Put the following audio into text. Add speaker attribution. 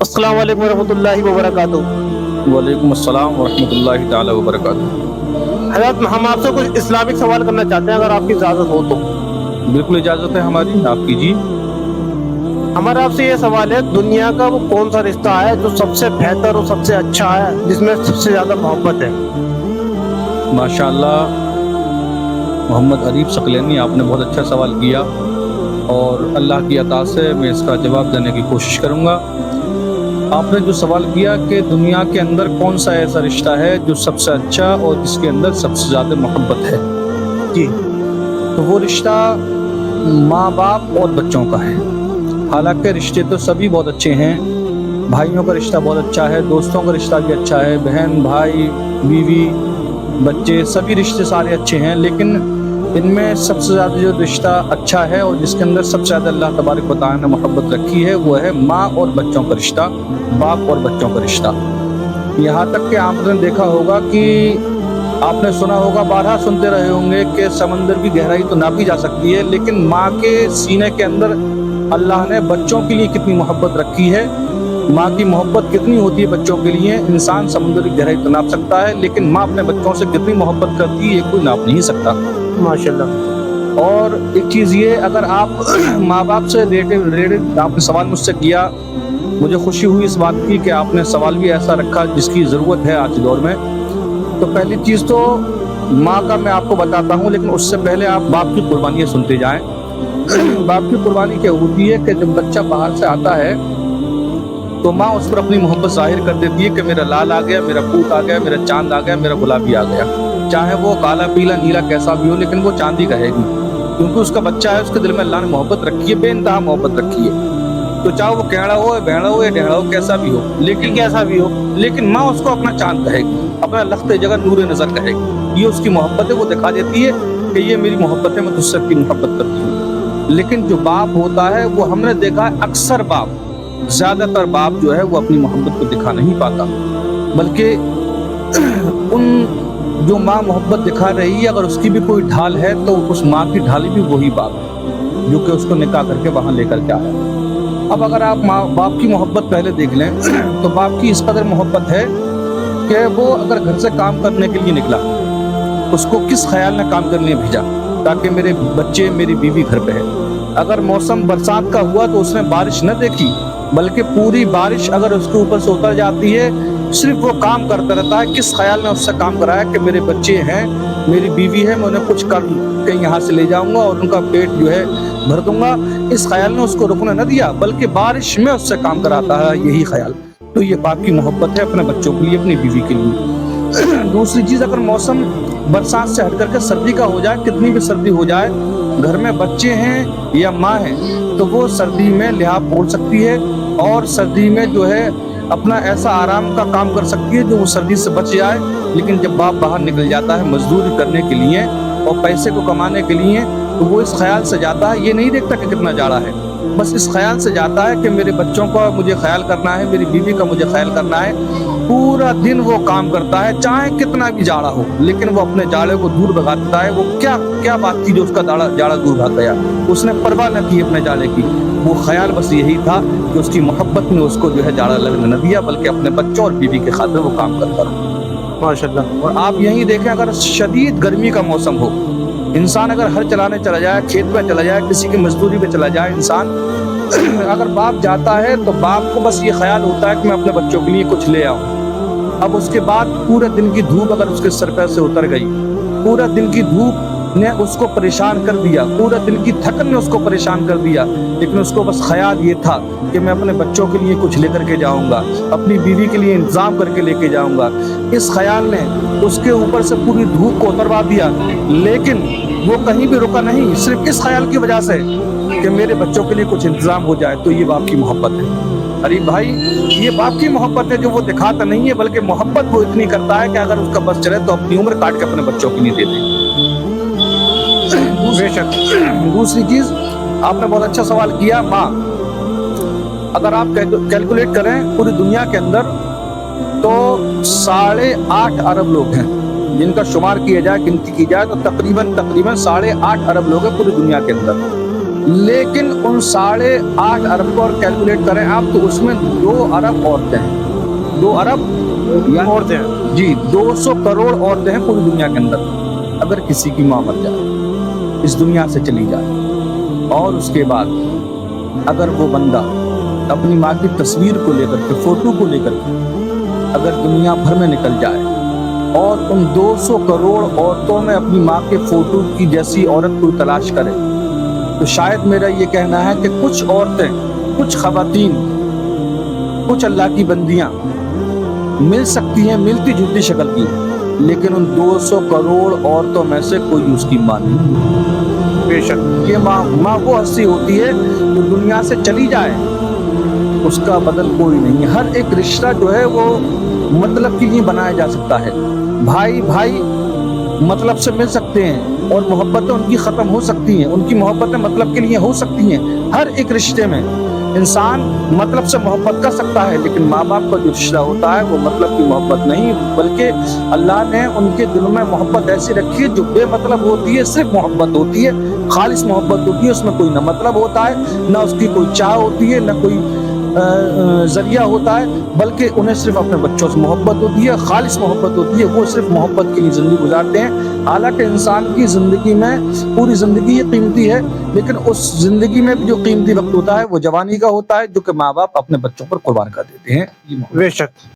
Speaker 1: السلام علیکم ورحمۃ اللہ وبرکاتہ۔
Speaker 2: وعلیکم السلام ورحمۃ اللہ تعالی وبرکاتہ۔
Speaker 1: حضرت ہم آپ سے کچھ اسلامک سوال کرنا چاہتے ہیں، اگر آپ کی اجازت ہو تو۔
Speaker 2: بالکل اجازت ہے ہماری، آپ کیجیے۔
Speaker 1: ہمارا آپ سے یہ سوال ہے، دنیا کا وہ کون سا رشتہ ہے جو سب سے بہتر اور سب سے اچھا ہے، جس میں سب سے زیادہ محبت ہے؟
Speaker 2: ماشاء اللہ محمد عریف ثقلینی، آپ نے بہت اچھا سوال کیا، اور اللہ کی عطا سے میں اس کا جواب دینے کی کوشش کروں گا۔ آپ نے جو سوال کیا کہ دنیا کے اندر کون سا ایسا رشتہ ہے جو سب سے اچھا اور جس کے اندر سب سے زیادہ محبت ہے،
Speaker 1: جی،
Speaker 2: تو وہ رشتہ ماں باپ اور بچوں کا ہے۔ حالانکہ رشتے تو سبھی بہت اچھے ہیں، بھائیوں کا رشتہ بہت اچھا ہے، دوستوں کا رشتہ بھی اچھا ہے، بہن بھائی بیوی بچے سبھی رشتے سارے اچھے ہیں، لیکن ان میں سب سے زیادہ جو رشتہ اچھا ہے اور جس کے اندر سب سے زیادہ اللہ تبارک و تعالیٰ نے محبت رکھی ہے، وہ ہے ماں اور بچوں کا رشتہ، باپ اور بچوں کا رشتہ۔ یہاں تک کہ آپ نے دیکھا ہوگا کہ آپ نے سنا ہوگا، بارہا سنتے رہے ہوں گے کہ سمندر کی گہرائی تو ناپی جا سکتی ہے، لیکن ماں کے سینے کے اندر اللہ نے بچوں کے لیے کتنی محبت رکھی ہے، ماں کی محبت کتنی ہوتی ہے بچوں کے لیے، انسان سمندر کی گہرائی تو ناپ سکتا ہے، لیکن ماں اپنے بچوں سے کتنی محبت کرتی ہے یہ کوئی ناپ نہیں سکتا۔
Speaker 1: ماشاءاللہ۔
Speaker 2: اور ایک چیز یہ، اگر آپ ماں باپ سے ریلیٹڈ آپ نے سوال مجھ سے کیا، مجھے خوشی ہوئی اس بات کی کہ آپ نے سوال بھی ایسا رکھا جس کی ضرورت ہے آج کے دور میں۔ تو پہلی چیز تو ماں کا میں آپ کو بتاتا ہوں، لیکن اس سے پہلے آپ باپ کی قربانیاں سنتے جائیں۔ باپ کی قربانی کیا ہوتی ہے کہ جب بچہ باہر سے آتا ہے تو ماں اس پر اپنی محبت ظاہر کر دیتی ہے کہ میرا لال آ گیا، میرا پوت آ گیا، میرا چاند آ گیا، میرا گلابی آ گیا، چاہے وہ کالا پیلا نیلا کیسا بھی ہو، لیکن وہ چاندی کہے گی، کیونکہ اس کا بچہ ہے، اس کے دل میں اللہ نے محبت رکھی ہے، بے انتہا محبت رکھی ہے۔ تو چاہے وہ کہڑا ہو، بہڑا ہو یا ڈھیڑا ہو، کیسا بھی ہو، لیکن ماں اس کو اپنا چاند کہے گی، اپنا لخت جگہ نور نظر کہے گی۔ یہ اس کی محبت ہے، وہ دکھا دیتی ہے کہ یہ میری محبت ہے، میں تجھ سے اپنی محبت کرتی ہوں۔ لیکن جو باپ ہوتا ہے، وہ ہم نے دیکھا ہے اکثر باپ، زیادہ تر باپ جو ہے وہ اپنی محبت کو دکھا نہیں پاتا، بلکہ ان جو ماں محبت دکھا رہی ہے، اگر اس کی بھی کوئی ڈھال ہے تو اس ماں کی ڈھال بھی وہی باپ ہے جو کہ اس کو نکاح کر کے وہاں لے کر کے آیا۔ اب اگر آپ ماں باپ کی محبت پہلے دیکھ لیں تو باپ کی اس قدر محبت ہے کہ وہ اگر گھر سے کام کرنے کے لیے نکلا، اس کو کس خیال نے کام کرنے بھیجا، تاکہ میرے بچے میری بیوی گھر پہ ہے۔ اگر موسم برسات کا ہوا تو اس نے بارش نہ دیکھی، بلکہ پوری بارش اگر اس کے اوپر سے اتر جاتی ہے، صرف وہ کام کرتا رہتا ہے، کس خیال نے اس سے کام کرایا کہ میرے بچے ہیں، میری بیوی ہے، میں انہیں کچھ کر کے یہاں سے لے جاؤں گا اور ان کا پیٹ جو ہے بھر دوں گا، اس خیال نے اس کو رکنے نہ دیا، بلکہ بارش میں اس سے کام کراتا ہے، یہی خیال۔ تو یہ باپ کی محبت ہے اپنے بچوں کے لیے، اپنی بیوی کے لیے۔ دوسری چیز، اگر موسم برسات سے ہٹ کر کے سردی کا ہو جائے، کتنی بھی سردی ہو جائے، گھر میں بچے ہیں یا ماں ہیں تو وہ سردی میں لحاف کھول سکتی ہے، اور سردی میں جو ہے اپنا ایسا آرام کا کام کر سکتی ہے جو وہ سردی سے بچ جائے۔ لیکن جب باپ باہر نکل جاتا ہے مزدوری کرنے کے لیے اور پیسے کو کمانے کے لیے، تو وہ اس خیال سے جاتا ہے، یہ نہیں دیکھتا کہ کتنا جاڑا ہے، بس اس خیال سے جاتا ہے کہ میرے بچوں کا مجھے خیال کرنا ہے، میری بیوی کا مجھے خیال کرنا ہے۔ پورا دن وہ کام کرتا ہے، چاہے کتنا بھی جاڑا ہو، لیکن وہ اپنے جاڑے کو دور بھگاتا ہے۔ وہ کیا بات تھی جو اس کا جاڑا دور بھاگ گیا؟ اس نے پرواہ نہ کی اپنے جاڑے کی، وہ خیال بس یہی تھا کہ اس کی محبت نے اس کو جو ہے جاڑا لگنے نہ دیا، بلکہ اپنے بچوں اور بیوی کے خاطر وہ کام کرتا رہا۔
Speaker 1: ماشاءاللہ۔
Speaker 2: اور آپ یہی دیکھیں، اگر شدید گرمی کا موسم ہو، انسان اگر ہل چلانے چلا جائے، کھیت پہ چلا جائے، کسی کی مزدوری پہ چلا جائے، انسان اگر باپ جاتا ہے تو باپ کو بس یہ خیال ہوتا ہے کہ میں اپنے بچوں کے لیے کچھ لے آؤں۔ اب اس کے بعد پورے دن کی دھوپ اگر اس کے سر پہ سے اتر گئی، پورا دن کی دھوپ نے اس کو پریشان کر دیا، پورا دن کی تھکن نے اس کو پریشان کر دیا، لیکن اس کو بس خیال یہ تھا کہ میں اپنے بچوں کے لیے کچھ لے کر کے جاؤں گا، اپنی بیوی کے لیے انتظام کر کے لے کے جاؤں گا۔ اس خیال نے اس کے اوپر سے پوری دھوپ کو اتروا دیا، لیکن وہ کہیں بھی رکا نہیں، صرف اس خیال کی وجہ سے کہ میرے بچوں کے لیے کچھ انتظام ہو جائے۔ تو یہ باپ کی محبت ہے۔ ارے بھائی، یہ باپ کی محبت ہے جو وہ دکھاتا نہیں ہے، بلکہ محبت وہ اتنی کرتا ہے کہ اگر اس کا بس چلے تو اپنی عمر کاٹ کے اپنے بچوں کے لیے دے دے۔ بے شک۔ دوسری چیز، آپ نے بہت اچھا سوال کیا، ماں۔ اگر آپ کیلکولیٹ کریں پوری دنیا کے اندر تو 8.5 ارب لوگ ہیں، جن کا شمار کیا جائے، گنتی کی جائے تو تقریباً 8.5 ارب لوگ ہیں پوری دنیا کے اندر۔ لیکن ان 8.5 ارب کو اور کیلکولیٹ کریں آپ تو اس میں 2 ارب عورتیں ہیں، 2 ارب
Speaker 1: عورتیں ہیں
Speaker 2: جی 200 کروڑ عورتیں ہیں پوری دنیا کے اندر۔ اگر کسی کی ماں مر جائے، اس دنیا سے چلی جائے، اور اس کے بعد اگر وہ بندہ اپنی ماں کی تصویر کو لے کر کے، فوٹو کو لے کر کے اگر دنیا بھر میں نکل جائے اور ان 200 کروڑ عورتوں میں اپنی ماں کے فوٹو کی جیسی عورت کو تلاش کرے، تو شاید میرا یہ کہنا ہے کہ کچھ عورتیں، کچھ خواتین، کچھ اللہ کی بندیاں مل سکتی ہیں ملتی جلتی شکل کی، لیکن ان 200 کروڑ عورتوں میں سے کوئی اس کی ماں نہیں۔
Speaker 1: بے شک
Speaker 2: یہ ماں وہ ہستی ہوتی ہے جو دنیا سے چلی جائے، اس کا بدل کوئی نہیں۔ ہر ایک رشتہ جو ہے وہ مطلب کے لیے بنایا جا سکتا ہے۔ بھائی بھائی مطلب سے مل سکتے ہیں اور محبتیں ان کی ختم ہو سکتی ہیں، ان کی محبتیں مطلب کے لیے ہو سکتی ہیں۔ ہر ایک رشتے میں انسان مطلب سے محبت کر سکتا ہے، لیکن ماں باپ کا جو رشتہ ہوتا ہے وہ مطلب کی محبت نہیں، بلکہ اللہ نے ان کے دلوں میں محبت ایسی رکھی ہے جو بے مطلب ہوتی ہے، صرف محبت ہوتی ہے، خالص محبت ہوتی ہے، اس میں کوئی نہ مطلب ہوتا ہے، نہ اس کی کوئی چاہ ہوتی ہے، نہ کوئی ذریعہ ہوتا ہے، بلکہ انہیں صرف اپنے بچوں سے محبت ہوتی ہے، خالص محبت ہوتی ہے، وہ صرف محبت کے لیے زندگی گزارتے ہیں۔ حالانکہ انسان کی زندگی میں پوری زندگی یہ قیمتی ہے، لیکن اس زندگی میں بھی جو قیمتی وقت ہوتا ہے وہ جوانی کا ہوتا ہے، جو کہ ماں باپ اپنے بچوں پر قربان کر دیتے ہیں۔
Speaker 1: بے شک